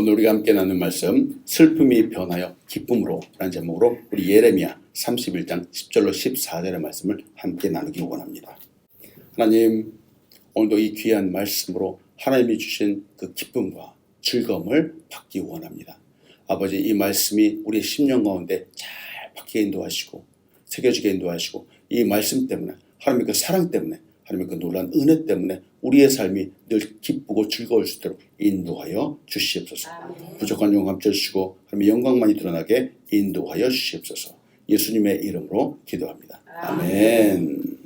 오늘 우리가 함께 나눈 말씀 슬픔이 변하여 기쁨으로 라는 제목으로 우리 예레미야 31장 10절로 14절의 말씀을 함께 나누기 원합니다. 하나님, 오늘도 이 귀한 말씀으로 하나님이 주신 그 기쁨과 즐거움을 받기 원합니다. 아버지, 이 말씀이 우리의 심령 가운데 잘 박히게 인도하시고 새겨지게 인도하시고 이 말씀 때문에 하나님의 그 사랑 때문에 하나님의 그 놀라운 은혜 때문에 우리의 삶이 늘 기쁘고 즐거울 수 있도록 인도하여 주시옵소서. 부족한 영감 주시고 하나님의 영광만이 드러나게 인도하여 주시옵소서. 예수님의 이름으로 기도합니다. 아멘.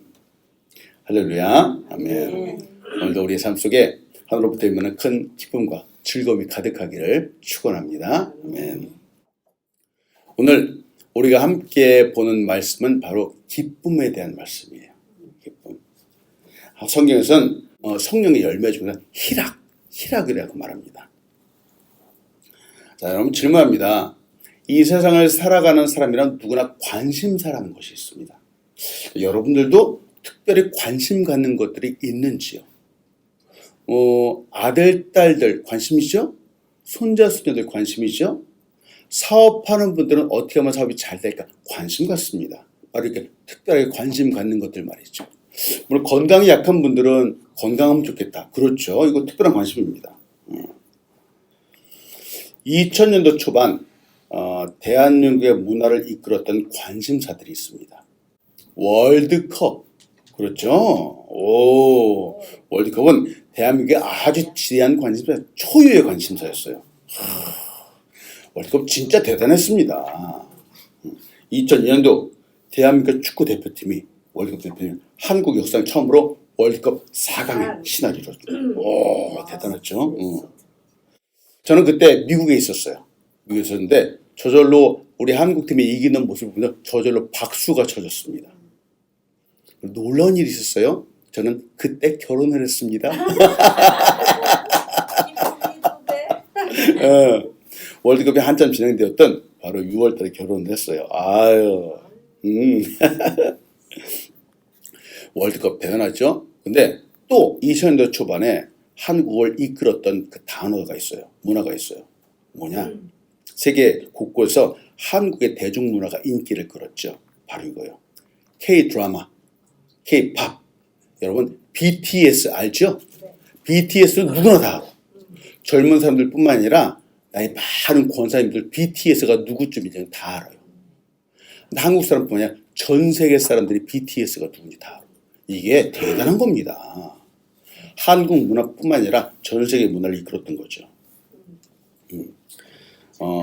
할렐루야. 아멘. 오늘도 우리의 삶 속에 하늘로부터 임하는 큰 기쁨과 즐거움이 가득하기를 축원합니다. 아멘. 오늘 우리가 함께 보는 말씀은 바로 기쁨에 대한 말씀이에요. 기쁨. 성경에서는 성령의 열매 중에 희락이라고 말합니다. 자, 여러분 질문합니다. 이 세상을 살아가는 사람이란 누구나 관심사라는 것이 있습니다. 여러분들도 특별히 관심 갖는 것들이 있는지요? 아들, 딸들 관심이죠? 손자, 손녀들 관심이죠? 사업하는 분들은 어떻게 하면 사업이 잘 될까? 관심 갖습니다. 바로 이렇게 특별하게 관심 갖는 것들 말이죠. 물론 건강이 약한 분들은 건강하면 좋겠다. 그렇죠. 이거 특별한 관심입니다. 2000년도 초반 대한민국의 문화를 이끌었던 관심사들이 있습니다. 월드컵. 그렇죠. 월드컵은 대한민국의 아주 지대한 관심사, 초유의 관심사였어요. 월드컵 진짜 대단했습니다. 2002년도 대한민국 축구 대표팀이 월드컵 대표팀 한국 역사상 처음으로 월드컵 4강에 진학을 이뤘죠. 대단했죠. 저는 그때 미국에 있었어요. 미국에 있었는데 저절로 우리 한국팀이 이기는 모습을 보면 저절로 박수가 쳐졌습니다. 놀라운 일이 있었어요. 저는 그때 결혼을 했습니다. 월드컵이 한참 진행되었던 바로 6월달에 결혼을 했어요. 월드컵 대단하죠. 근데 또 2000년대 초반에 한국을 이끌었던 그 단어가 있어요. 문화가 있어요. 뭐냐? 세계 곳곳에서 한국의 대중문화가 인기를 끌었죠. 바로 이거예요. K-드라마, K-팝. 여러분 BTS 알죠? BTS는 누구나 다 알아. 젊은 사람들 뿐만 아니라 나이 많은 권사님들 BTS가 누구쯤인지 다 알아요. 근데 한국 사람뿐만 아니라 전 세계 사람들이 BTS가 누군지 다 알아요. 이게 대단한 겁니다. 한국 문화뿐만 아니라 전 세계 문화를 이끌었던 거죠.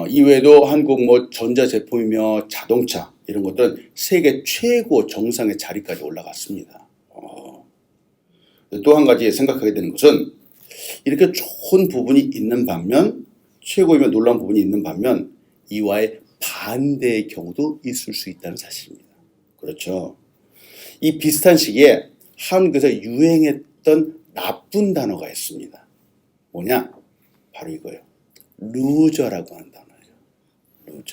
이외에도 한국 전자제품이며 자동차 이런 것들은 세계 최고 정상의 자리까지 올라갔습니다. 또 한 가지 생각하게 되는 것은 이렇게 좋은 부분이 있는 반면 최고이며 놀라운 부분이 있는 반면 이와의 반대의 경우도 있을 수 있다는 사실입니다. 그렇죠. 이 비슷한 시기에 한국에서 유행했던 나쁜 단어가 있습니다. 뭐냐? 바로 이거예요. 루저라고 하는 단어예요.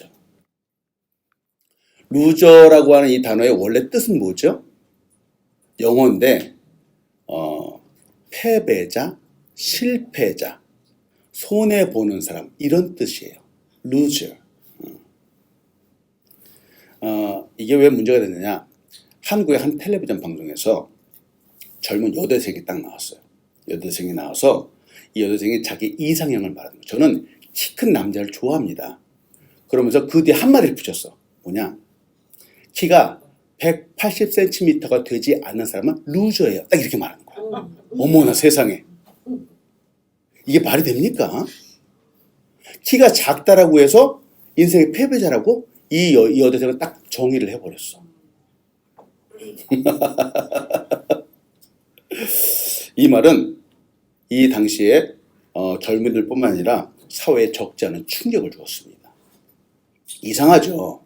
루저라고 하는 이 단어의 원래 뜻은 뭐죠? 영어인데 패배자, 실패자, 손해보는 사람 이런 뜻이에요. 루저. 이게 왜 문제가 됐느냐? 한국의 한 텔레비전 방송에서 젊은 여대생이 딱 나왔어요. 여대생이 나와서 이 여대생이 자기 이상형을 말하는 거예요. 저는 키 큰 남자를 좋아합니다. 그러면서 그 뒤에 한마디를 붙였어. 뭐냐? 키가 180cm가 되지 않는 사람은 루저예요. 딱 이렇게 말하는 거야. 어머나 세상에. 이게 말이 됩니까? 키가 작다라고 해서 인생의 패배자라고 이 여대생은 딱 정의를 해버렸어. 이 말은 이 당시에 젊은이들뿐만 아니라 사회에 적지 않은 충격을 주었습니다. 이상하죠.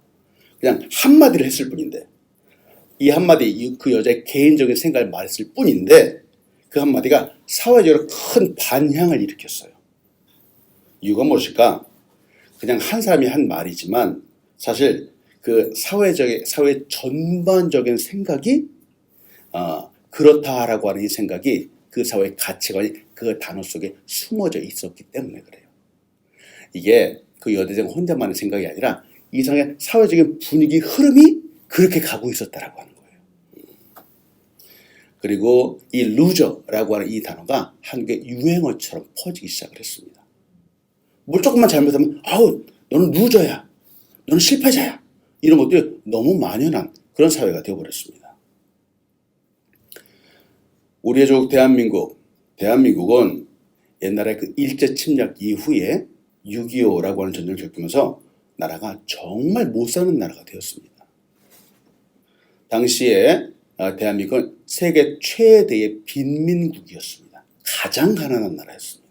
그냥 한마디를 했을 뿐인데 이 한마디 그 여자의 개인적인 생각을 말했을 뿐인데 그 한마디가 사회적으로 큰 반향을 일으켰어요. 이유가 무엇일까? 그냥 한 사람이 한 말이지만 사실 그 사회 전반적인 생각이 그렇다라고 하는 이 생각이 그 사회의 가치관이 그 단어 속에 숨어져 있었기 때문에 그래요. 이게 그 여대생 혼자만의 생각이 아니라 이상의 사회적인 분위기 흐름이 그렇게 가고 있었다라고 하는 거예요. 그리고 이 루저라고 하는 이 단어가 한국의 유행어처럼 퍼지기 시작을 했습니다. 뭘 조금만 잘못하면 아우 너는 루저야, 너는 실패자야, 이런 것들이 너무 만연한 그런 사회가 되어버렸습니다. 우리의 조국 대한민국은 옛날에 그 일제 침략 이후에 6.25라고 하는 전쟁을 겪으면서 나라가 정말 못 사는 나라가 되었습니다. 당시에 대한민국은 세계 최대의 빈민국이었습니다. 가장 가난한 나라였습니다.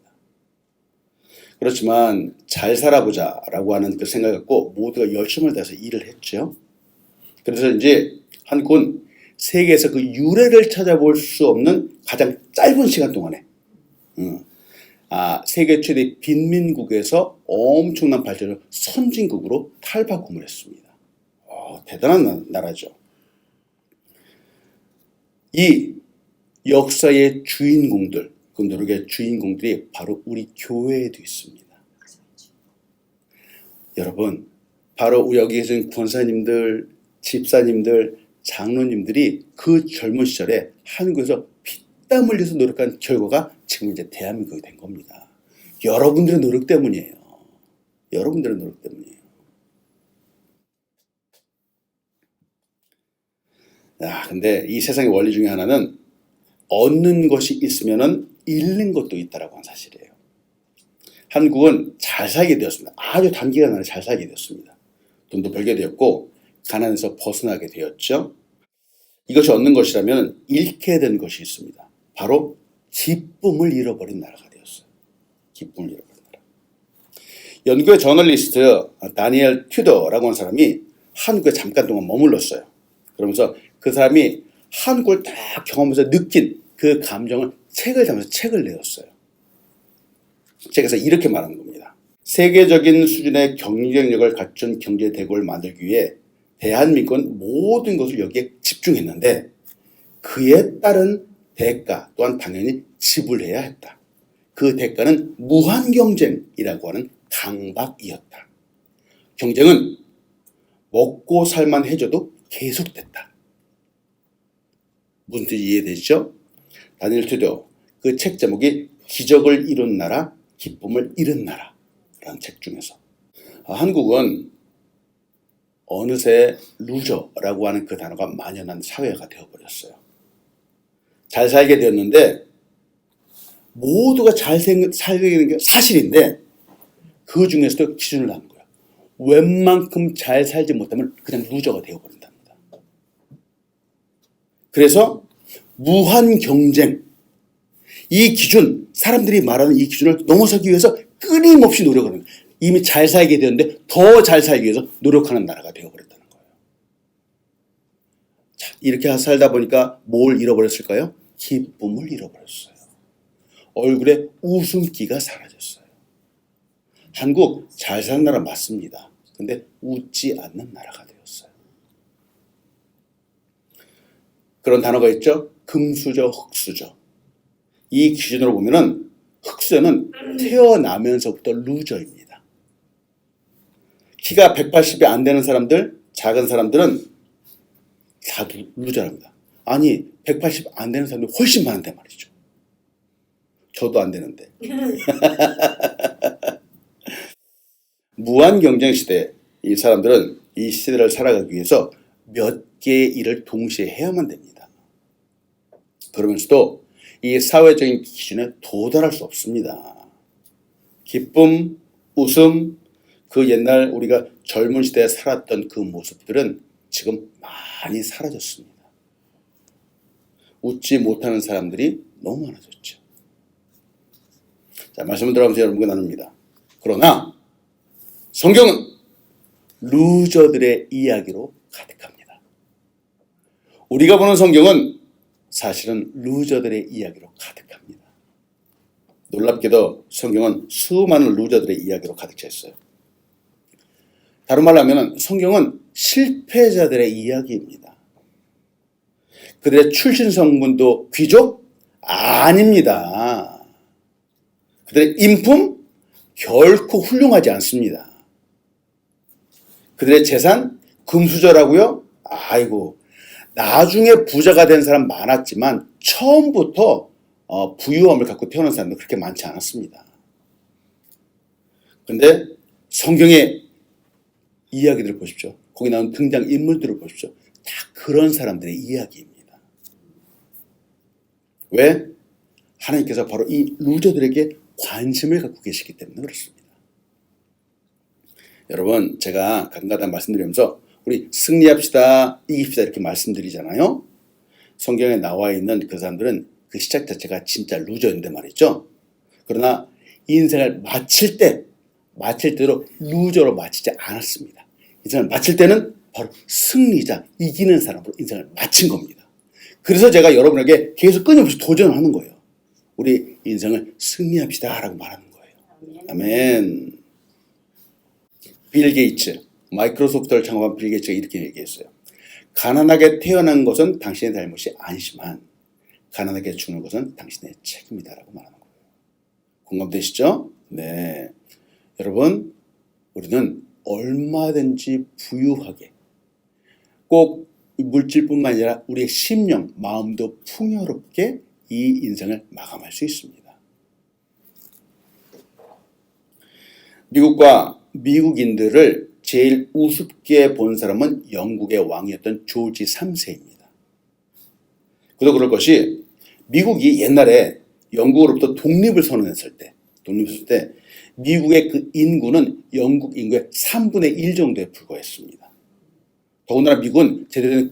그렇지만 잘 살아보자라고 하는 그 생각을 갖고 모두가 열심을 다해서 일을 했죠. 그래서 이제 한국은 세계에서 그 유래를 찾아볼 수 없는 가장 짧은 시간 동안에 세계 최대 빈민국에서 엄청난 발전을 선진국으로 탈바꿈을 했습니다. 대단한 나라죠. 이 역사의 주인공들, 그 노력의 주인공들이 바로 우리 교회에도 있습니다. 여러분, 바로 여기 계신 권사님들, 집사님들, 장로님들이 그 젊은 시절에 한국에서 피땀 흘려서 노력한 결과가 지금 이제 대한민국이 된 겁니다. 여러분들의 노력 때문이에요. 여러분들의 노력 때문이에요. 근데 이 세상의 원리 중에 하나는 얻는 것이 있으면은 잃는 것도 있다라고 하는 사실이에요. 한국은 잘 살게 되었습니다. 아주 단기간 안에 잘 살게 되었습니다. 돈도 벌게 되었고 가난에서 벗어나게 되었죠. 이것이 얻는 것이라면 잃게 된 것이 있습니다. 바로 기쁨을 잃어버린 나라가 되었어요. 기쁨을 잃어버린 나라. 영국의 저널리스트 다니엘 튜더라고 하는 사람이 한국에 잠깐 동안 머물렀어요. 그러면서 그 사람이 한국을 다 경험하면서 느낀 그 감정을 책을 담아서 책을 내었어요. 책에서 이렇게 말하는 겁니다. 세계적인 수준의 경쟁력을 갖춘 경제 대국을 만들기 위해 대한민국은 모든 것을 여기에 집중했는데 그에 따른 대가 또한 당연히 지불해야 했다. 그 대가는 무한경쟁이라고 하는 강박이었다. 경쟁은 먹고 살만 해줘도 계속됐다. 무슨 뜻이 이해되시죠? 다니엘 튜더, 그 책 제목이 기적을 이룬 나라, 기쁨을 잃은 나라라는 책 중에서 한국은 어느새 루저라고 하는 그 단어가 만연한 사회가 되어버렸어요. 잘 살게 되었는데 모두가 잘 살게 되는 게 사실인데 그 중에서도 기준을 하는 거예요. 웬만큼 잘 살지 못하면 그냥 루저가 되어버린답니다. 그래서 무한 경쟁, 이 기준, 사람들이 말하는 이 기준을 넘어서기 위해서 끊임없이 노력하는 거예요. 이미 잘 살게 되었는데 더 잘 살기 위해서 노력하는 나라가 되어버렸다는 거예요. 자, 이렇게 살다 보니까 뭘 잃어버렸을까요? 기쁨을 잃어버렸어요. 얼굴에 웃음기가 사라졌어요. 한국 잘 사는 나라 맞습니다. 근데 웃지 않는 나라가 되었어요. 그런 단어가 있죠. 금수저, 흑수저. 이 기준으로 보면은 흑수저는 태어나면서부터 루저입니다. 키가 180이 안 되는 사람들, 작은 사람들은 다 루저랍니다. 아니 180 안 되는 사람들이 훨씬 많은데 말이죠. 저도 안 되는데. 무한 경쟁 시대, 이 사람들은 이 시대를 살아가기 위해서 몇 개의 일을 동시에 해야만 됩니다. 그러면서도 이 사회적인 기준에 도달할 수 없습니다. 기쁨, 웃음, 그 옛날 우리가 젊은 시대에 살았던 그 모습들은 지금 많이 사라졌습니다. 웃지 못하는 사람들이 너무 많아졌죠. 자, 말씀을 들어가면서 여러분과 나눕니다. 그러나 성경은 루저들의 이야기로 가득합니다. 우리가 보는 성경은 사실은 루저들의 이야기로 가득합니다. 놀랍게도 성경은 수많은 루저들의 이야기로 가득 차 있어요. 다른 말로 하면 성경은 실패자들의 이야기입니다. 그들의 출신 성분도 귀족? 아닙니다. 그들의 인품? 결코 훌륭하지 않습니다. 그들의 재산 금수저라고요? 아이고, 나중에 부자가 된 사람 많았지만 처음부터 부유함을 갖고 태어난 사람도 그렇게 많지 않았습니다. 그런데 성경의 이야기들을 보십시오. 거기 나온 등장 인물들을 보십시오. 다 그런 사람들의 이야기입니다. 왜? 하나님께서 바로 이 루저들에게 관심을 갖고 계시기 때문에 그렇습니다. 여러분, 제가 가끔가다 말씀드리면서 우리 승리합시다, 이깁시다 이렇게 말씀드리잖아요. 성경에 나와 있는 그 사람들은 그 시작 자체가 진짜 루저인데 말이죠. 그러나 인생을 마칠 때로 루저로 마치지 않았습니다. 인생을 마칠 때는 바로 승리자, 이기는 사람으로 인생을 마친 겁니다. 그래서 제가 여러분에게 계속 끊임없이 도전을 하는 거예요. 우리 인생을 승리합시다 라고 말하는 거예요. 아멘. 빌 게이츠, 마이크로소프트를 창업한 빌 게이츠가 이렇게 얘기했어요. 가난하게 태어난 것은 당신의 잘못이 아니지만 가난하게 죽는 것은 당신의 책임이다 라고 말하는 거예요. 공감되시죠? 네. 여러분, 우리는 얼마든지 부유하게, 꼭 물질뿐만 아니라 우리의 심령, 마음도 풍요롭게 이 인생을 마감할 수 있습니다. 미국과 미국인들을 제일 우습게 본 사람은 영국의 왕이었던 조지 3세입니다. 그도 그럴 것이 미국이 옛날에 영국으로부터 독립을 선언했을 때 미국의 그 인구는 영국 인구의 3분의 1 정도에 불과했습니다. 더군다나 미국은 제대로 된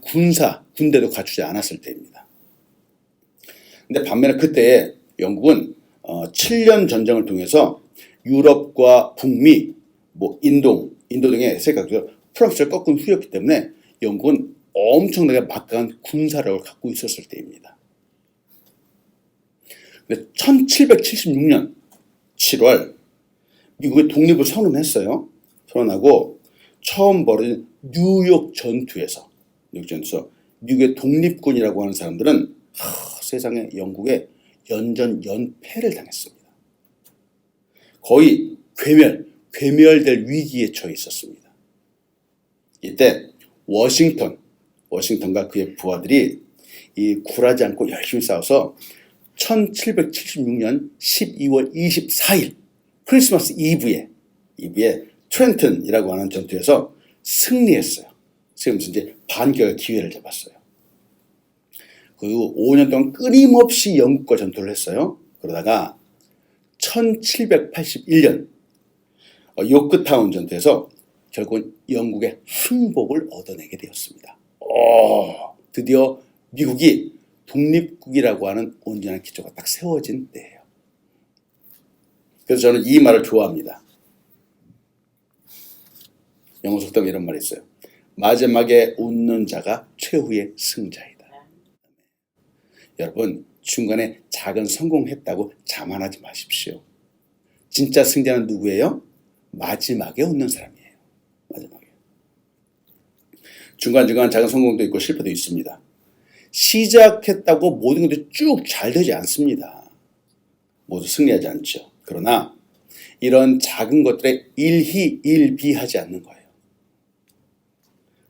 군대도 갖추지 않았을 때입니다. 근데 반면에 그때 영국은 7년 전쟁을 통해서 유럽과 북미, 인도 등의 세계에서 프랑스를 꺾은 후였기 때문에 영국은 엄청나게 막강한 군사력을 갖고 있었을 때입니다. 근데 1776년 7월 미국의 독립을 선언했어요. 선언하고 처음 벌어진 뉴욕 전투에서 미국의 독립군이라고 하는 사람들은 세상에 영국에 연패를 당했습니다. 거의 괴멸될 위기에 처해 있었습니다. 이때 워싱턴과 그의 부하들이 굴하지 않고 열심히 싸워서 1776년 12월 24일 크리스마스 이브에 트렌튼이라고 하는 전투에서 승리했어요. 그래서 이제 반격의 기회를 잡았어요. 그리고 5년 동안 끊임없이 영국과 전투를 했어요. 그러다가 1781년 요크타운 전투에서 결국은 영국의 항복을 얻어내게 되었습니다. 드디어 미국이 독립국이라고 하는 온전한 기초가 딱 세워진 때예요. 그래서 저는 이 말을 좋아합니다. 영어 속담에 이런 말이 있어요. 마지막에 웃는 자가 최후의 승자이다. 여러분, 중간에 작은 성공했다고 자만하지 마십시오. 진짜 승자는 누구예요? 마지막에 웃는 사람이에요. 마지막에. 중간중간 작은 성공도 있고 실패도 있습니다. 시작했다고 모든 것들이 쭉 잘 되지 않습니다. 모두 승리하지 않죠. 그러나 이런 작은 것들에 일희일비하지 않는 거예요.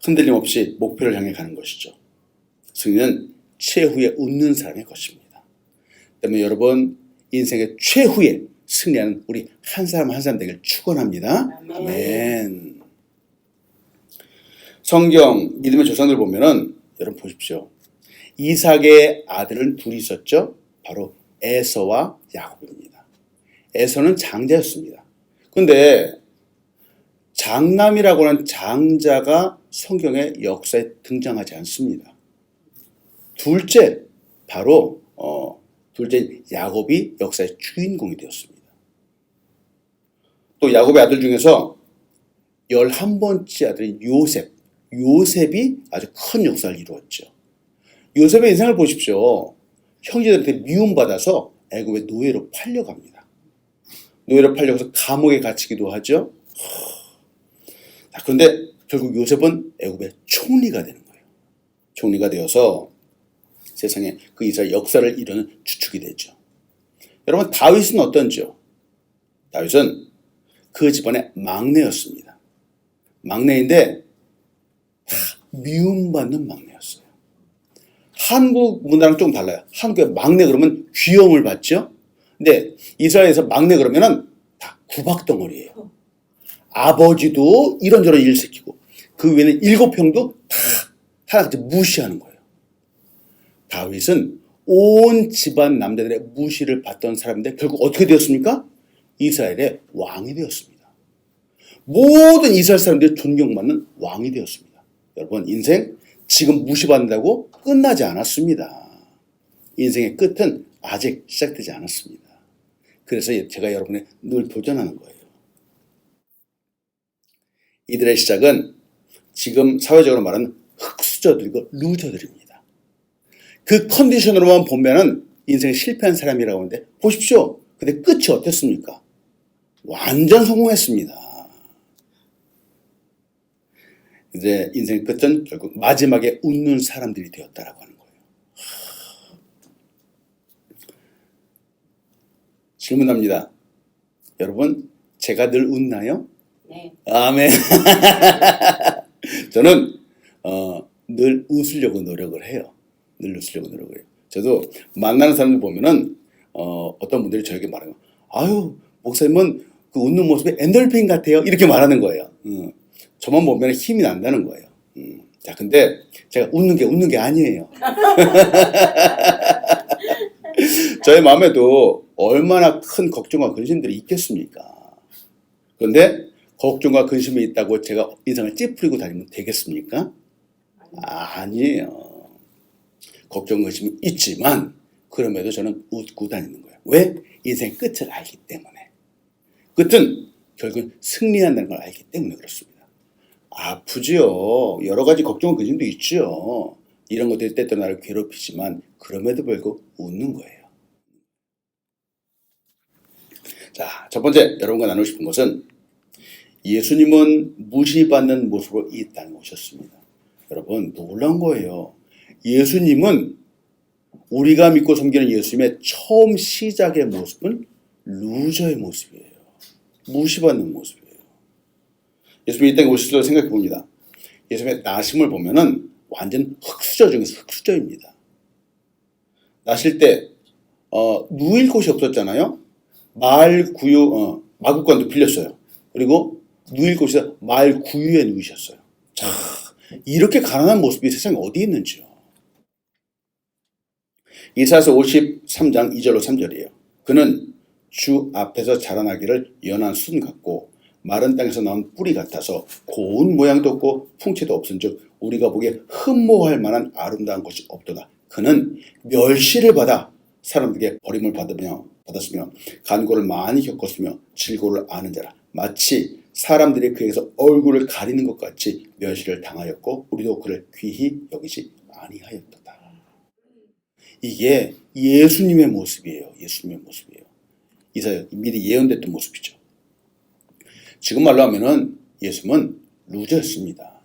흔들림 없이 목표를 향해 가는 것이죠. 승리는 최후에 웃는 사람의 것입니다. 때문에 여러분, 인생의 최후에 승리하는 우리 한 사람 한 사람 되길 축원합니다. 아멘. 성경 믿음의 조상들 보면은 여러분 보십시오. 이삭의 아들은 둘이 있었죠. 바로 에서와 야곱입니다. 에서는 장자였습니다. 그런데 장남이라고 하는 장자가 성경의 역사에 등장하지 않습니다. 둘째 야곱이 역사의 주인공이 되었습니다. 또 야곱의 아들 중에서 11번째 아들인 요셉이 아주 큰 역사를 이루었죠. 요셉의 인생을 보십시오. 형제들한테 미움받아서 애굽의 노예로 팔려갑니다. 노예로 팔려가서 감옥에 갇히기도 하죠. 그런데 결국 요셉은 애굽의 총리가 되는 거예요. 총리가 되어서 세상에 그 이스라엘 역사를 이루는 주축이 되죠. 여러분, 다윗은 어떤지요? 다윗은 그 집안의 막내였습니다. 막내인데 다 미움받는 막내였어요. 한국 문화랑 좀 달라요. 한국의 막내 그러면 귀여움을 받죠. 근데 이스라엘에서 막내 그러면은 다 구박덩어리예요. 아버지도 이런저런 일 시키고 그 외에는 7형도 다 하나같이 무시하는 거예요. 다윗은 온 집안 남자들의 무시를 받던 사람인데 결국 어떻게 되었습니까? 이스라엘의 왕이 되었습니다. 모든 이스라엘 사람들이 존경받는 왕이 되었습니다. 여러분, 인생 지금 무시받는다고 끝나지 않았습니다. 인생의 끝은 아직 시작되지 않았습니다. 그래서 제가 여러분에 늘 도전하는 거예요. 이들의 시작은 지금 사회적으로 말하는 흙수저들이고 루저들입니다. 그 컨디션으로만 보면은 인생에 실패한 사람이라고 하는데 보십시오. 근데 끝이 어땠습니까? 완전 성공했습니다. 이제 인생의 끝은 결국 마지막에 웃는 사람들이 되었다라고 하는 거예요. 질문합니다. 여러분, 제가 늘 웃나요? 네. 아멘. 저는 늘 웃으려고 노력을 해요. 늘 웃으려고 노력을 해요. 저도 만나는 사람들 보면은 어떤 분들이 저에게 말해요. 아유, 목사님은 그 웃는 모습이 엔돌핀 같아요. 이렇게 말하는 거예요. 저만 보면 힘이 난다는 거예요. 자, 근데 제가 웃는 게 아니에요. 저의 마음에도 얼마나 큰 걱정과 근심들이 있겠습니까? 그런데 걱정과 근심이 있다고 제가 인생을 찌푸리고 다니면 되겠습니까? 아니에요. 걱정, 근심이 있지만 그럼에도 저는 웃고 다니는 거예요. 왜? 인생 끝을 알기 때문에. 끝은 결국은 승리한다는 걸 알기 때문에 그렇습니다. 아프지요. 여러 가지 걱정과 근심도 있죠. 이런 것들이 때때로 나를 괴롭히지만 그럼에도 불구하고 웃는 거예요. 자, 첫 번째 여러분과 나누고 싶은 것은 예수님은 무시받는 모습으로 이 땅에 오셨습니다. 여러분, 놀라운 거예요. 예수님은 우리가 믿고 섬기는 예수님의 처음 시작의 모습은 루저의 모습이에요. 무시받는 모습이에요. 예수님이 이 땅에 오실 때 생각해 봅니다. 예수님의 나심을 보면은 완전 흙수저 중에서 흙수저입니다. 나실 때 누일 곳이 없었잖아요. 마을 구유 마구간도 빌렸어요. 그리고 누일 곳에서 마을 구유에 누이셨어요. 자, 이렇게 가난한 모습이 세상에 어디 있는지요. 이사야서 53장 2절로 3절이에요. 그는 주 앞에서 자라나기를 연한 순 같고 마른 땅에서 나온 뿌리 같아서 고운 모양도 없고 풍채도 없은즉 우리가 보기에 흠모할 만한 아름다운 것이 없도다. 그는 멸시를 받아 사람들에게 버림을 받았으며 간고를 많이 겪었으며 질고를 아는 자라. 마치 사람들이 그에게서 얼굴을 가리는 것 같이 멸시를 당하였고 우리도 그를 귀히 여기지 아니하였도다. 이게 예수님의 모습이에요. 예수님의 모습이에요. 이사야 미리 예언됐던 모습이죠. 지금 말로 하면은 예수님은 루저였습니다.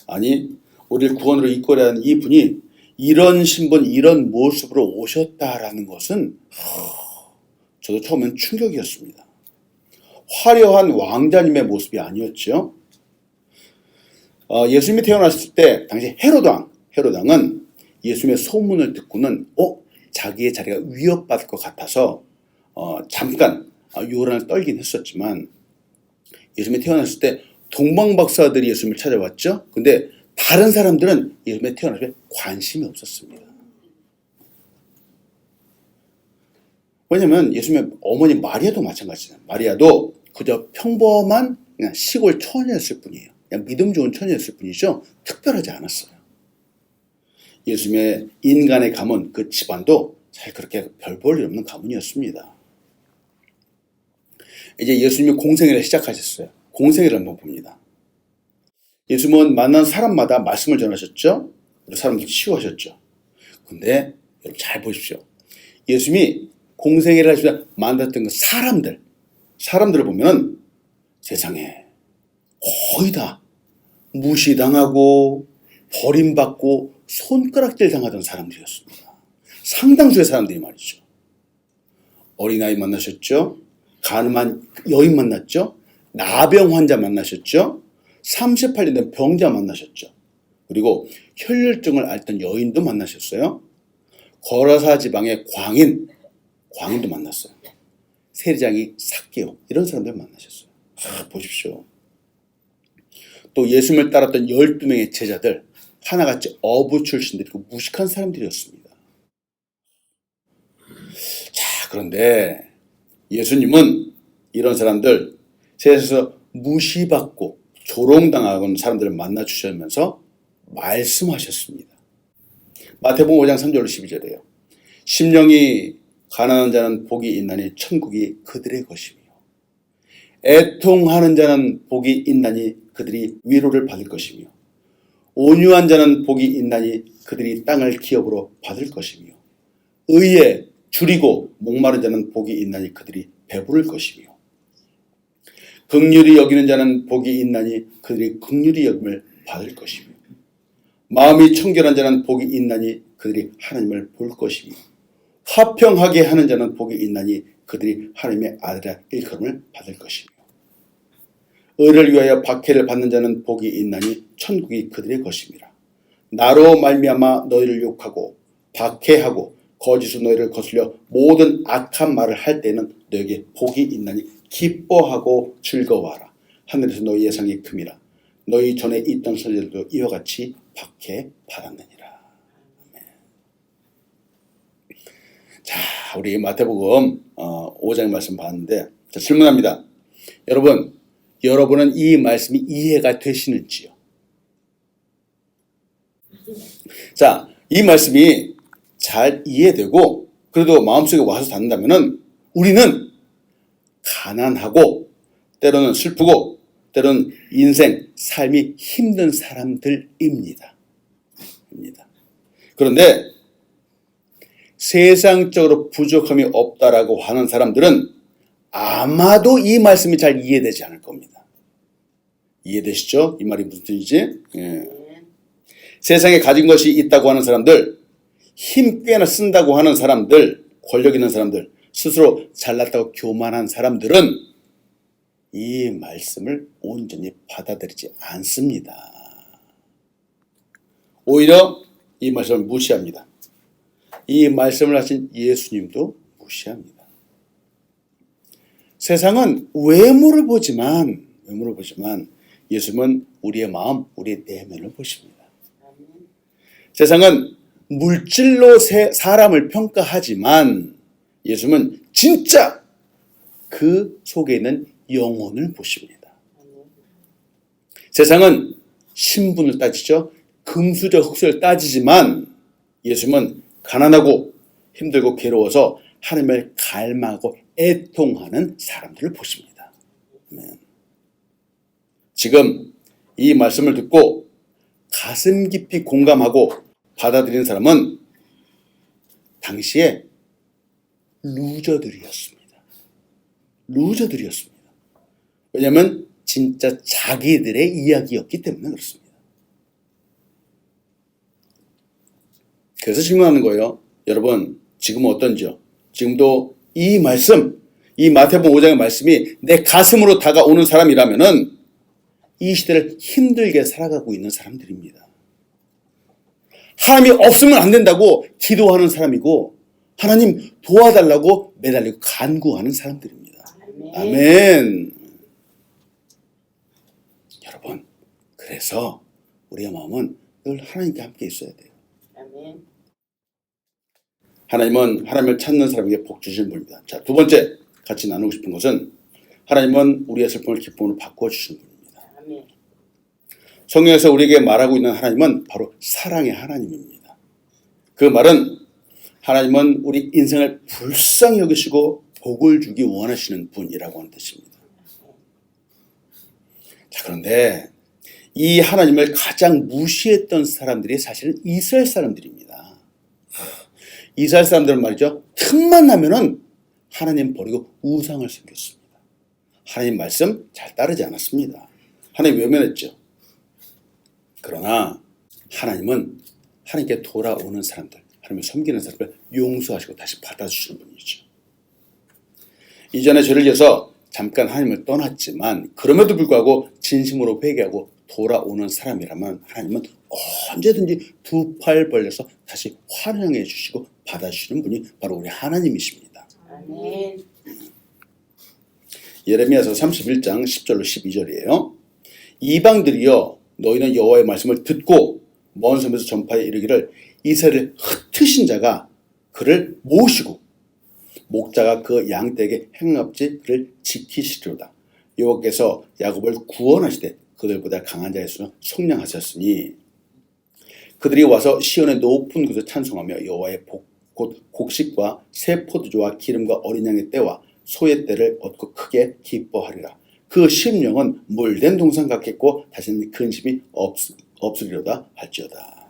아니, 우리를 구원으로 이끌어야 하는 이분이 이런 신분, 이런 모습으로 오셨다라는 것은 저도 처음엔 충격이었습니다. 화려한 왕자님의 모습이 아니었죠. 예수님이 태어났을 때 당시 헤로당은 예수님의 소문을 듣고는 자기의 자리가 위협받을 것 같아서 잠깐 요란을 떨긴 했었지만 예수님이 태어났을 때 동방박사들이 예수님을 찾아왔죠. 근데 다른 사람들은 예수님이 태어났을 때 관심이 없었습니다. 왜냐하면 예수님의 어머니 마리아도 마찬가지잖아요. 마리아도 그저 평범한 그냥 시골 처녀였을 뿐이에요. 그냥 믿음 좋은 처녀였을 뿐이죠. 특별하지 않았어요. 예수님의 인간의 가문, 그 집안도 잘 그렇게 별 볼 일 없는 가문이었습니다. 이제 예수님이 공생애를 시작하셨어요. 공생애를 한번 봅니다. 예수님은 만난 사람마다 말씀을 전하셨죠. 사람들 치유하셨죠. 근데 여러분 잘 보십시오. 예수님이 공생애를 하시면서 만났던 그 사람들을 보면 세상에 거의 다 무시당하고 버림받고 손가락질 당하던 사람들이었습니다. 상당수의 사람들이 말이죠. 어린아이 만나셨죠. 가늠한 여인 만났죠. 나병 환자 만나셨죠. 38년 된 병자 만나셨죠. 그리고 혈혈증을 앓던 여인도 만나셨어요. 거라사 지방의 광인도 만났어요. 세리장이 삭개오, 이런 사람들 만나셨어요. 보십시오. 또 예수님을 따랐던 12명의 제자들, 하나같이 어부 출신들이고 무식한 사람들이었습니다. 자, 그런데 예수님은 이런 사람들, 세상에서 무시받고 조롱당하는 사람들을 만나 주시면서 말씀하셨습니다. 마태복음 5장 3절로 12절이에요. 심령이 가난한 자는 복이 있나니 천국이 그들의 것이며, 애통하는 자는 복이 있나니 그들이 위로를 받을 것이며, 온유한 자는 복이 있나니 그들이 땅을 기업으로 받을 것이며, 의에 줄이고 목마른 자는 복이 있나니 그들이 배부를 것이며, 긍휼히 여기는 자는 복이 있나니 그들이 긍휼히 여김을 받을 것이며, 마음이 청결한 자는 복이 있나니 그들이 하나님을 볼 것이며, 화평하게 하는 자는 복이 있나니 그들이 하나님의 아들이라 일컬음을 받을 것이며, 의를 위하여 박해를 받는 자는 복이 있나니 천국이 그들의 것임이라. 나로 말미암아 너희를 욕하고 박해하고 거짓으로 너희를 거슬려 모든 악한 말을 할 때는 너에게 복이 있나니 기뻐하고 즐거워하라. 하늘에서 너희 예상이 큼이라. 너희 전에 있던 선지자들도 이와 같이 박해받았느니라. 자, 우리 마태복음 5장의 말씀 봤는데, 자, 질문합니다. 여러분은 이 말씀이 이해가 되시는지요? 자, 이 말씀이 잘 이해되고 그래도 마음속에 와서 닿는다면은 우리는 가난하고 때로는 슬프고 때로는 인생, 삶이 힘든 사람들입니다. 그런데 세상적으로 부족함이 없다라고 하는 사람들은 아마도 이 말씀이 잘 이해되지 않을 겁니다. 이해되시죠? 이 말이 무슨 뜻이지? 예. 세상에 가진 것이 있다고 하는 사람들, 힘 꽤나 쓴다고 하는 사람들, 권력 있는 사람들, 스스로 잘났다고 교만한 사람들은 이 말씀을 온전히 받아들이지 않습니다. 오히려 이 말씀을 무시합니다. 이 말씀을 하신 예수님도 무시합니다. 세상은 외모를 보지만 예수님은 우리의 마음, 우리의 내면을 보십니다. 세상은 물질로 사람을 평가하지만 예수님은 진짜 그 속에 있는 영혼을 보십니다. 세상은 신분을 따지죠. 금수저 흑수를 따지지만 예수님은 가난하고 힘들고 괴로워서 하나님을 갈망하고 애통하는 사람들을 보십니다. 지금 이 말씀을 듣고 가슴 깊이 공감하고 받아들이는 사람은 당시에 루저들이었습니다. 왜냐하면 진짜 자기들의 이야기였기 때문에 그렇습니다. 그래서 질문하는 거예요. 여러분, 지금은 어떤지요? 지금도 이 말씀, 이 마태복음 5장의 말씀이 내 가슴으로 다가오는 사람이라면은 이 시대를 힘들게 살아가고 있는 사람들입니다. 하나님이 없으면 안 된다고 기도하는 사람이고 하나님 도와달라고 매달리고 간구하는 사람들입니다. 아멘. 여러분, 그래서 우리의 마음은 늘 하나님께 함께 있어야 돼요. 아멘. 하나님은 하나님을 찾는 사람에게 복 주시는 분입니다. 자, 두 번째 같이 나누고 싶은 것은 하나님은 우리의 슬픔을 기쁨으로 바꿔주시는 분입니다. 아멘. 성경에서 우리에게 말하고 있는 하나님은 바로 사랑의 하나님입니다. 그 말은 하나님은 우리 인생을 불쌍히 여기시고 복을 주기 원하시는 분이라고 하는 뜻입니다. 자, 그런데 이 하나님을 가장 무시했던 사람들이 사실은 이스라엘 사람들입니다. 이스라엘 사람들은 말이죠, 틈만 나면은 하나님 버리고 우상을 섬겼습니다. 하나님 말씀 잘 따르지 않았습니다. 하나님 외면했죠. 그러나 하나님은 하나님께 돌아오는 사람들, 하나님을 섬기는 사람을 용서하시고 다시 받아주시는 분이죠. 이전에 죄를 지어서 잠깐 하나님을 떠났지만 그럼에도 불구하고 진심으로 회개하고 돌아오는 사람이라면 하나님은 언제든지 두 팔 벌려서 다시 환영해 주시고 받아주시는 분이 바로 우리 하나님이십니다. 아멘. 예레미야서 31장 10절로 12절이에요. 이방들이여 너희는 여호와의 말씀을 듣고 먼 섬에서 전파해 이르기를 이스라엘을 흩으신 자가 그를 모시고 목자가 그 양떼에게 행합지 그를 지키시리로다. 여호와께서 야곱을 구원하시되 그들보다 강한 자의 수는 속량하셨으니 그들이 와서 시온의 높은 곳을 찬송하며 여호와의 곧 곡식과 새 포도주와 기름과 어린 양의 때와 소의 때를 얻고 크게 기뻐하리라. 그 심령은 물된 동산 같겠고 다시는 근심이 없으리로다 할지어다.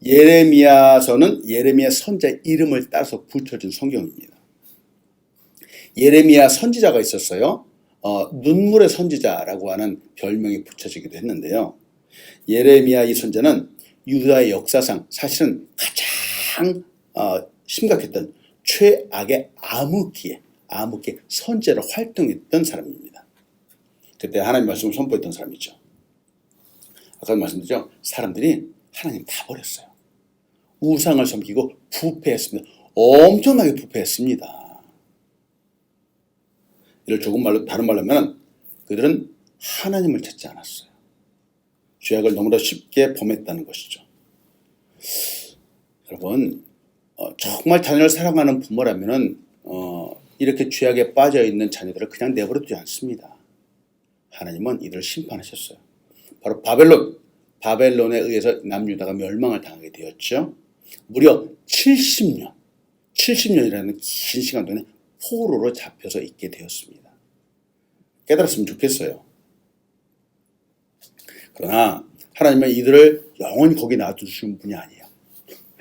예레미야서는 예레미야 선자의 이름을 따서 붙여준 성경입니다. 예레미야 선지자가 있었어요. 눈물의 선지자라고 하는 별명이 붙여지기도 했는데요. 예레미야 이 선자는 유다의 역사상 사실은 가장 심각했던 최악의 암흑기에 선지자로 활동했던 사람입니다. 그때 하나님 말씀을 선포했던 사람이죠. 아까 말씀드렸죠. 사람들이 하나님 다 버렸어요. 우상을 섬기고 부패했습니다. 엄청나게 부패했습니다. 이를 다른 말로 하면 그들은 하나님을 찾지 않았어요. 죄악을 너무나 쉽게 범했다는 것이죠. 여러분, 정말 자녀를 사랑하는 부모라면은 이렇게 죄악에 빠져 있는 자녀들을 그냥 내버려두지 않습니다. 하나님은 이들을 심판하셨어요. 바로 바벨론에 의해서 남유다가 멸망을 당하게 되었죠. 무려 70년이라는 긴 시간 동안에 포로로 잡혀서 있게 되었습니다. 깨달았으면 좋겠어요. 그러나 하나님은 이들을 영원히 거기 놔두시는 분이 아니에요.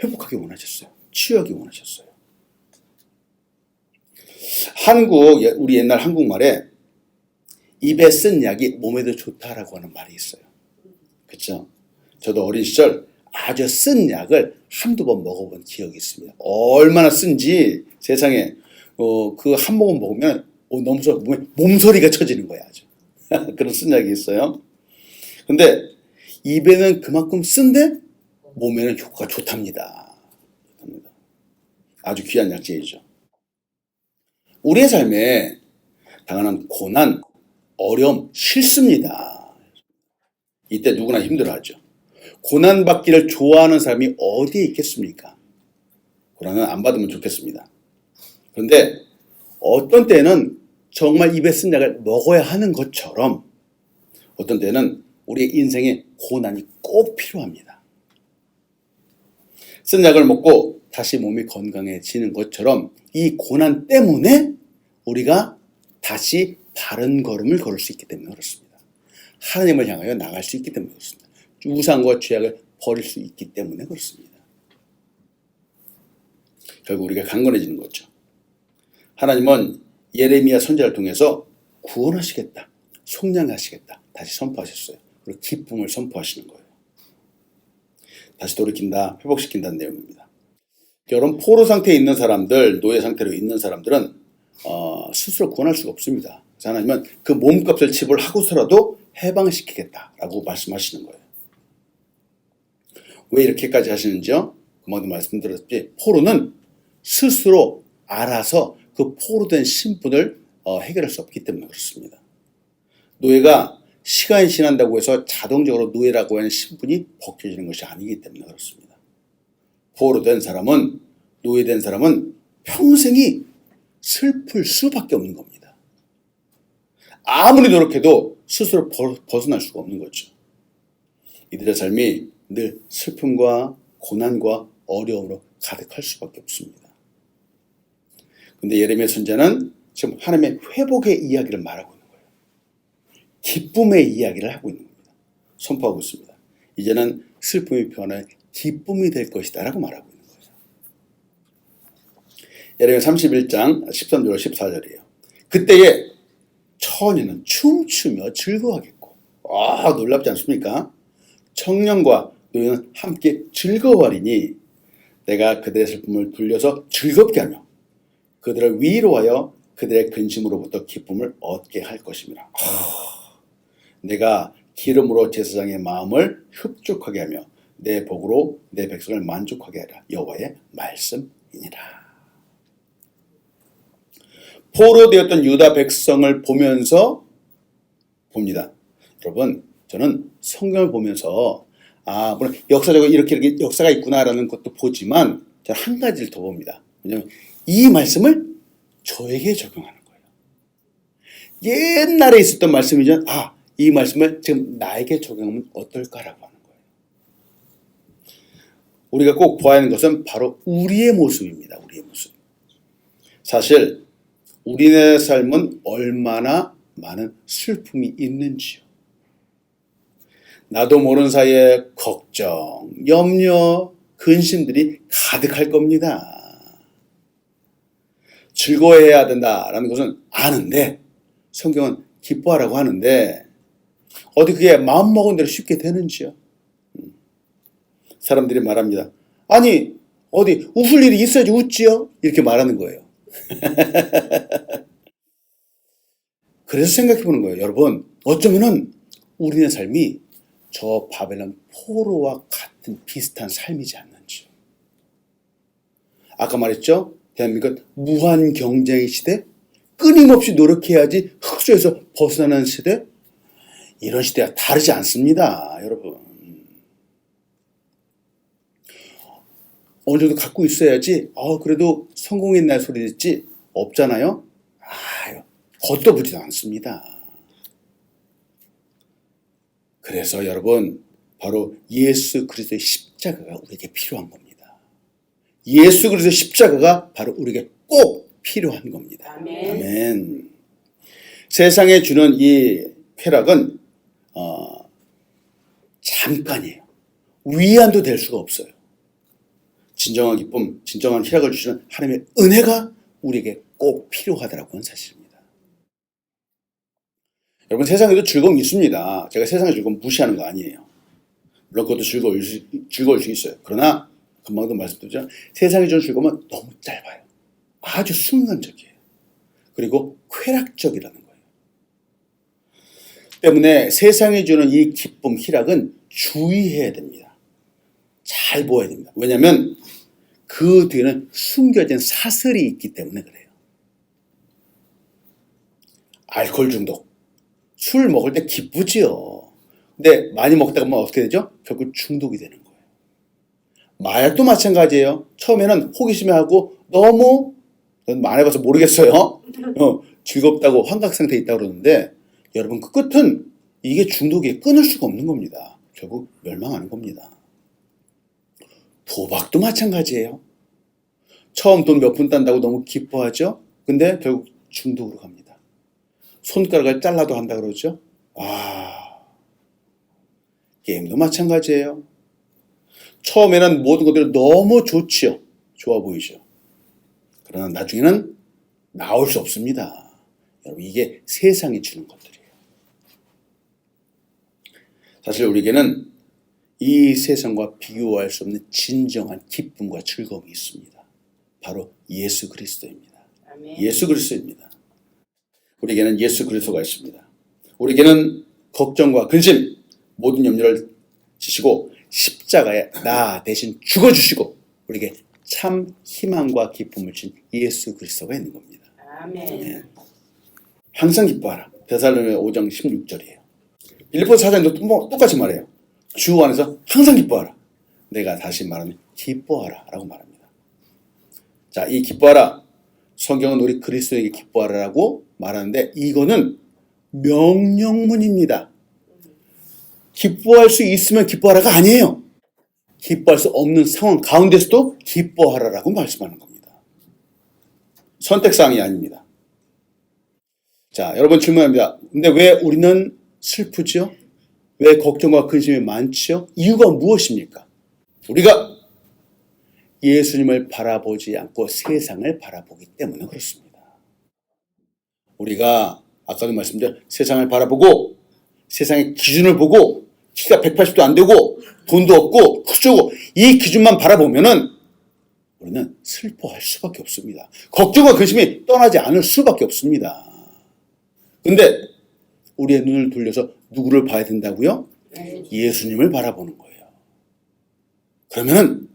회복하기 원하셨어요. 치유하기 원하셨어요. 우리 옛날 한국말에 입에 쓴 약이 몸에도 좋다라고 하는 말이 있어요. 그렇죠? 저도 어린 시절 아주 쓴 약을 한두 번 먹어본 기억이 있습니다. 얼마나 쓴지 세상에 그 한 모금 먹으면 너무 몸소리가 쳐지는 거야. 아주. 그런 쓴 약이 있어요. 근데 입에는 그만큼 쓴데 몸에는 효과가 좋답니다. 아주 귀한 약재이죠. 우리의 삶에 당하는 고난, 어려움, 싫습니다. 이때 누구나 힘들어하죠. 고난받기를 좋아하는 사람이 어디에 있겠습니까? 고난은 안 받으면 좋겠습니다. 그런데 어떤 때는 정말 입에 쓴 약을 먹어야 하는 것처럼 어떤 때는 우리의 인생에 고난이 꼭 필요합니다. 쓴 약을 먹고 다시 몸이 건강해지는 것처럼 이 고난 때문에 우리가 다시 바른 걸음을 걸을 수 있기 때문에 그렇습니다. 하나님을 향하여 나갈 수 있기 때문에 그렇습니다. 우상과 죄악을 버릴 수 있기 때문에 그렇습니다. 결국 우리가 강건해지는 거죠. 하나님은 예레미야 선지자를 통해서 구원하시겠다, 속량하시겠다 다시 선포하셨어요. 그리고 기쁨을 선포하시는 거예요. 다시 돌이킨다, 회복시킨다는 내용입니다. 여러분, 포로 상태에 있는 사람들, 노예 상태로 있는 사람들은 스스로 구원할 수가 없습니다. 하나님은 그 몸값을 지불하고서라도 해방시키겠다라고 말씀하시는 거예요. 왜 이렇게까지 하시는지요? 그만도 말씀드렸듯이 포로는 스스로 알아서 그 포로된 신분을 해결할 수 없기 때문에 그렇습니다. 노예가 시간이 지난다고 해서 자동적으로 노예라고 하는 신분이 벗겨지는 것이 아니기 때문에 그렇습니다. 포로된 사람은, 노예된 사람은 평생이 슬플 수밖에 없는 겁니다. 아무리 노력해도 스스로 벗어날 수가 없는 거죠. 이들의 삶이 늘 슬픔과 고난과 어려움으로 가득할 수밖에 없습니다. 근데 예레미야 선지자는 지금 하나님의 회복의 이야기를 말하고 있는 거예요. 기쁨의 이야기를 하고 있는 겁니다. 선포하고 있습니다. 이제는 슬픔이 변해 기쁨이 될 것이다 라고 말하고 있는 거예요. 예레미야 31장 13절 14절이에요. 그때에 처녀는 춤추며 즐거워하겠고, 놀랍지 않습니까? 청년과 노예는 함께 즐거워하리니 내가 그들의 슬픔을 돌려서 즐겁게 하며 그들을 위로하여 그들의 근심으로부터 기쁨을 얻게 할 것입니다. 내가 기름으로 제사장의 마음을 흡족하게 하며 내 복으로 내 백성을 만족하게 하라. 여호와의 말씀이니라. 포로되었던 유다 백성을 보면서 봅니다. 여러분, 저는 성경을 보면서 물론 역사적으로 이렇게 역사가 있구나라는 것도 보지만 저는 한 가지를 더 봅니다. 왜냐하면 이 말씀을 저에게 적용하는 거예요. 옛날에 있었던 말씀이죠. 이 말씀을 지금 나에게 적용하면 어떨까라고 하는 거예요. 우리가 꼭 보아야 하는 것은 바로 우리의 모습입니다. 우리의 모습. 사실 우리의 삶은 얼마나 많은 슬픔이 있는지요. 나도 모르는 사이에 걱정, 염려, 근심들이 가득할 겁니다. 즐거워해야 된다라는 것은 아는데 성경은 기뻐하라고 하는데 어디 그게 마음먹은 대로 쉽게 되는지요? 사람들이 말합니다. 아니 어디 웃을 일이 있어야지 웃지요? 이렇게 말하는 거예요. 그래서 생각해 보는 거예요. 여러분, 어쩌면은 우리의 삶이 저 바벨론 포로와 같은 비슷한 삶이지 않는지. 아까 말했죠? 대한민국은 무한 경쟁의 시대, 끊임없이 노력해야지 흑수에서 벗어나는 시대, 이런 시대와 다르지 않습니다. 여러분. 어느 정도 갖고 있어야지 그래도 성공했나 소리 듣지 없잖아요. 겉도부지도 않습니다. 그래서 여러분 바로 예수 그리스도의 십자가가 우리에게 필요한 겁니다. 예수 그리스도의 십자가가 바로 우리에게 꼭 필요한 겁니다. 아멘. 아멘. 세상에 주는 이 쾌락은 잠깐이에요. 위안도 될 수가 없어요. 진정한 기쁨, 진정한 쾌락을 주시는 하나님의 은혜가 우리에게 꼭 필요하다라고 하는 사실입니다. 여러분, 세상에도 즐거움이 있습니다. 제가 세상의 즐거움 무시하는 거 아니에요. 물론 그것도 즐거울 수 있어요. 그러나 금방도 말씀드렸죠. 세상에 주는 즐거움은 너무 짧아요. 아주 순간적이에요. 그리고 쾌락적이라는 거예요. 때문에 세상에 주는 이 기쁨, 희락은 주의해야 됩니다. 잘 보아야 됩니다. 왜냐하면 그 뒤에는 숨겨진 사슬이 있기 때문에 그래요. 알코올 중독. 술 먹을 때 기쁘지요. 근데 많이 먹다가 보면 어떻게 되죠? 결국 중독이 되는 거예요. 마약도 마찬가지예요. 처음에는 호기심에 하고 너무 안 해봐서 모르겠어요. 즐겁다고 환각 상태에 있다고 그러는데 여러분 그 끝은 이게 중독이 끊을 수가 없는 겁니다. 결국 멸망하는 겁니다. 도박도 마찬가지예요. 처음 돈 몇 푼 딴다고 너무 기뻐하죠? 근데 결국 중독으로 갑니다. 손가락을 잘라도 한다 그러죠? 게임도 마찬가지예요. 처음에는 모든 것들이 너무 좋지요. 좋아 보이죠. 그러나 나중에는 나올 수 없습니다. 여러분 이게 세상이 주는 것들이에요. 사실 우리에게는 이 세상과 비교할 수 없는 진정한 기쁨과 즐거움이 있습니다. 바로 예수 그리스도입니다. 아멘. 예수 그리스도입니다. 우리에게는 예수 그리스도가 있습니다. 우리에게는 걱정과 근심, 모든 염려를 지시고 십자가에 나 대신 죽어주시고 우리에게 참 희망과 기쁨을 준 예수 그리스도가 있는 겁니다. 아멘. 네. 항상 기뻐하라. 데살로니가 5장 16절이에요. 빌립보서 4장도 똑같이 말해요. 주 안에서 항상 기뻐하라. 내가 다시 말하면 기뻐하라 라고 말합니다. 자, 이 기뻐하라. 성경은 우리 그리스도에게 기뻐하라고 말하는데 이거는 명령문입니다. 기뻐할 수 있으면 기뻐하라가 아니에요. 기뻐할 수 없는 상황 가운데서도 기뻐하라라고 말씀하는 겁니다. 선택사항이 아닙니다. 자, 여러분 질문합니다. 근데 왜 우리는 슬프죠? 왜 걱정과 근심이 많죠? 이유가 무엇입니까? 우리가 예수님을 바라보지 않고 세상을 바라보기 때문에 그렇습니다. 우리가 아까도 말씀드린 세상을 바라보고 세상의 기준을 보고 키가 180도 안 되고 돈도 없고 흑조고 이 기준만 바라보면은 우리는 슬퍼할 수밖에 없습니다. 걱정과 근심이 떠나지 않을 수밖에 없습니다. 근데 우리의 눈을 돌려서 누구를 봐야 된다고요? 예수님을 바라보는 거예요. 그러면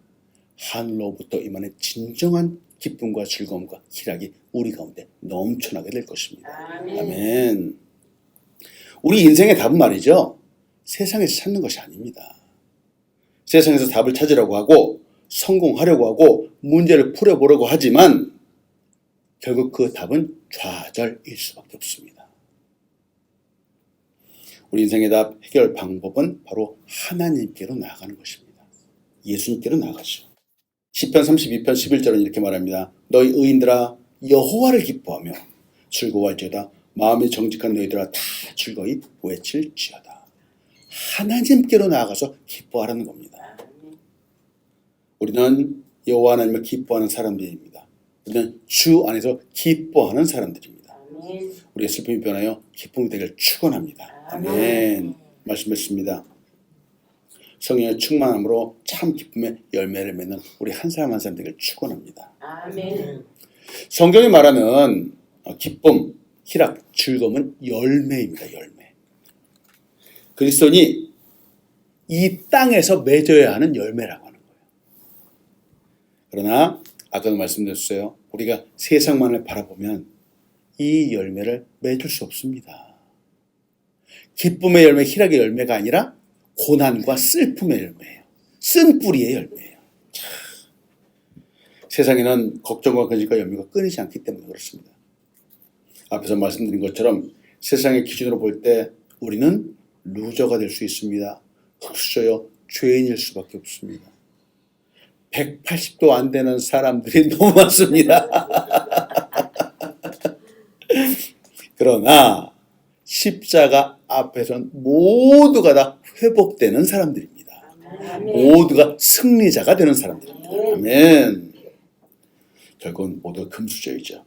하늘로부터 임하는 진정한 기쁨과 즐거움과 희락이 우리 가운데 넘쳐나게 될 것입니다. 아멘. 우리 인생의 답은 말이죠, 세상에서 찾는 것이 아닙니다. 세상에서 답을 찾으려고 하고 성공하려고 하고 문제를 풀어보려고 하지만 결국 그 답은 좌절일 수밖에 없습니다. 우리 인생의 답, 해결 방법은 바로 하나님께로 나아가는 것입니다. 예수님께로 나아가죠. 시편 32편 11절은 이렇게 말합니다. 너희 의인들아 여호와를 기뻐하며 즐거워할지어다. 마음이 정직한 너희들아 다 즐거이 외칠지어다. 하나님께로 나아가서 기뻐하라는 겁니다. 우리는 여호와 하나님을 기뻐하는 사람들입니다. 우리는 주 안에서 기뻐하는 사람들입니다. 우리의 슬픔이 변하여 기쁨이 되길 축원합니다. 아멘. 말씀했습니다. 성령의 충만함으로 참 기쁨의 열매를 맺는 우리 한 사람 한 사람 되길 축원합니다. 아멘. 성경이 말하는 기쁨, 희락, 즐거움은 열매입니다. 열매. 그리스도인이 이 땅에서 맺어야 하는 열매라고 하는 거예요. 그러나 아까도 말씀드렸어요. 우리가 세상만을 바라보면 이 열매를 맺을 수 없습니다. 기쁨의 열매, 희락의 열매가 아니라 고난과 슬픔의 열매예요. 쓴 뿌리의 열매예요. 참. 세상에는 걱정과 근심과 염려가 끊이지 않기 때문에 그렇습니다. 앞에서 말씀드린 것처럼 세상의 기준으로 볼 때 우리는 루저가 될 수 있습니다. 흙수저요, 죄인일 수밖에 없습니다. 180도 안 되는 사람들이 너무 많습니다. 그러나 십자가 앞에선 모두가 다 회복되는 사람들입니다. 아멘. 모두가 승리자가 되는 사람들입니다. 아멘. 결국은 모두 금수저이죠.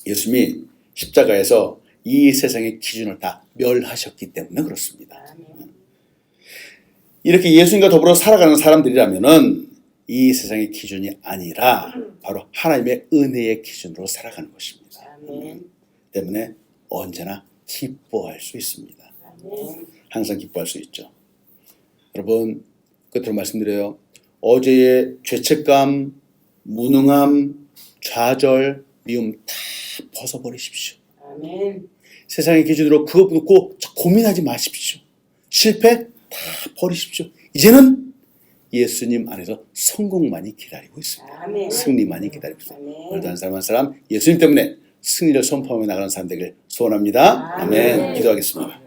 예수님이 십자가에서 이 세상의 기준을 다 멸하셨기 때문에 그렇습니다. 이렇게 예수님과 더불어 살아가는 사람들이라면은 이 세상의 기준이 아니라 바로 하나님의 은혜의 기준으로 살아가는 것입니다. 때문에 언제나 기뻐할 수 있습니다. 항상 기뻐할 수 있죠. 여러분, 끝으로 말씀드려요. 어제의 죄책감, 무능함, 좌절, 미움 다 벗어버리십시오. 아멘. 세상의 기준으로 그것 놓고 고민하지 마십시오. 실패 다 버리십시오. 이제는 예수님 안에서 성공만이 기다리고 있습니다. 아멘. 승리만이 기다리고 있습니다. 오늘도 한 사람 한 사람 예수님 때문에 승리를 선포하며 나가는 사람 되길 소원합니다. 아멘. 아멘. 기도하겠습니다.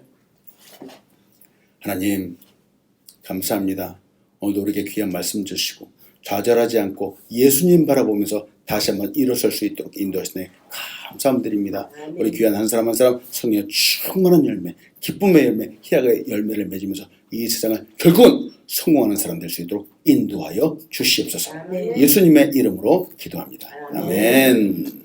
하나님 감사합니다. 오늘도 우리에게 귀한 말씀 주시고 좌절하지 않고 예수님 바라보면서 다시 한번 일어설 수 있도록 인도하시네 감사드립니다. 우리 귀한 한 사람 한 사람 성령의 충만한 열매, 기쁨의 열매, 희락의 열매를 맺으면서 이 세상을 결국은 성공하는 사람 될 수 있도록 인도하여 주시옵소서. 예수님의 이름으로 기도합니다. 아멘.